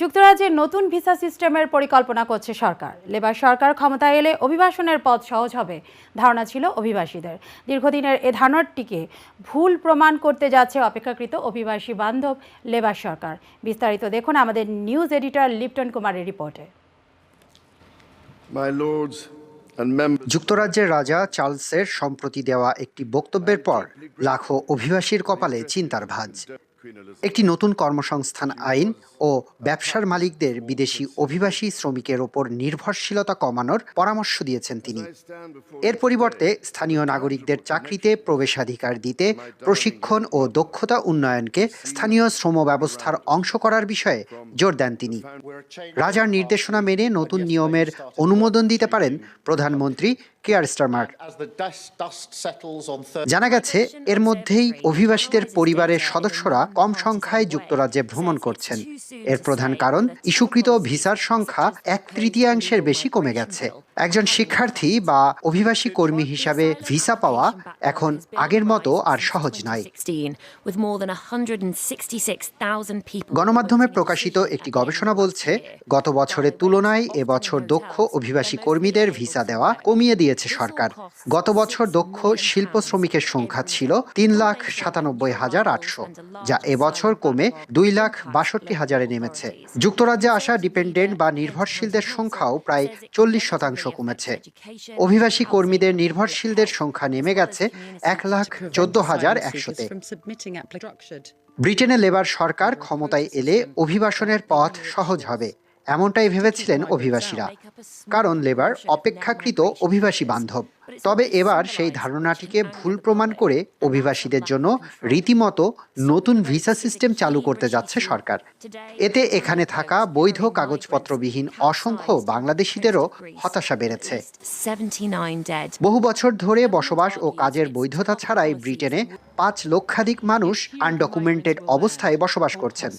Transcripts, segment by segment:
যুক্তরাজ্যে নতুন ভিসা সিস্টেমের পরিকল্পনা করছে সরকার। লেবার সরকার ক্ষমতায় এলে অভিবাসনের পথ সহজ হবে ধারণা ছিল অভিবাসীদের। দীর্ঘদিনের এ ধারণাটিকে ভুল প্রমাণ করতে যাচ্ছে অপেক্ষাকৃত অভিবাসী বান্ধব লেবার সরকার। বিস্তারিত দেখুন আমাদের নিউজ এডিটর লিপটন কুমারের রিপোর্টে। যুক্তরাজ্যের রাজা চার্লসের সম্প্রতি দেওয়া একটি বক্তব্যের পর লাখো অভিবাসীর কপালে চিন্তার ভাঁজ। একটি নতুন কর্মসংস্থান আইন ও ব্যবসার মালিকদের বিদেশি অভিবাসী শ্রমিকের ওপর নির্ভরশীলতা কমানোর পরামর্শ দিয়েছেন তিনি। এর পরিবর্তে স্থানীয় নাগরিকদের চাকরিতে প্রবেশাধিকার দিতে প্রশিক্ষণ ও দক্ষতা উন্নয়নকে স্থানীয় শ্রম ব্যবস্থার অংশ করার বিষয়ে জোর দেন তিনি। রাজার নির্দেশনা মেনে নতুন নিয়মের অনুমোদন দিতে পারেন প্রধানমন্ত্রী কিয়ার স্টারমার। জানা গেছে এর মধ্যেই অভিবাসীদের পরিবারের সদস্যরা কম সংখ্যায় যুক্তরাজ্যে ভ্রমণ করছেন। এর প্রধান কারণ ইস্যুকৃত ভিসার সংখ্যা 1/3 বেশি কমে গেছে। একজন শিক্ষার্থী বা অভিবাসী কর্মী হিসাবে ভিসা পাওয়া এখন আগের মতো আর সহজ নয়। গণমাধ্যমে প্রকাশিত একটি গবেষণা বলছে, গত বছরের তুলনায় এবছর দক্ষ অভিবাসী কর্মীদের ভিসা দেওয়া কমিয়ে দিয়েছে সরকার। গত বছর দক্ষ শিল্প শ্রমিকের সংখ্যা ছিল 3,97,800, যা এবছর কমে 2,62,000-এ নেমেছে। যুক্তরাজ্যে আসা ডিপেন্ডেন্ট বা নির্ভরশীলদের সংখ্যাও প্রায় 40% কমেছে। অভিবাসী কর্মীদের নির্ভরশীলদের সংখ্যা নেমে গেছে 1,14,100-তে। ব্রিটেনে লেবার সরকার ক্ষমতায় এলে অভিবাসনের পথ সহজ হবে, এমনটাই ভেবেছিলেন অভিবাসীরা, কারণ লেবার অপেক্ষাকৃত অভিবাসী বান্ধব। তবে এবার সেই ধারণাটিকে ভুল প্রমাণ করে অভিবাসীদের জন্য রীতিমতো নতুন ভিসা সিস্টেম চালু করতে যাচ্ছে সরকার। এতে এখানে থাকা বৈধ কাগজপত্রবিহীন অসংখ্য বাংলাদেশিদেরও হতাশা বেড়েছে। বহু বছর ধরে বসবাস ও কাজের বৈধতা ছাড়াই ব্রিটেনে 5 লক্ষাধিক মানুষ আনডকুমেন্টেড অবস্থায় বসবাস করছেন।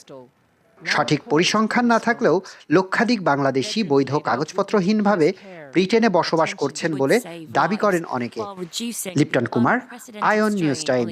সঠিক পরিসংখ্যান না থাকলেও লক্ষাধিক বাংলাদেশি বৈধ কাগজপত্রহীনভাবে ব্রিটেনে বসবাস করছেন বলে দাবি করেন অনেকে। Lipton Kumar, ion news time.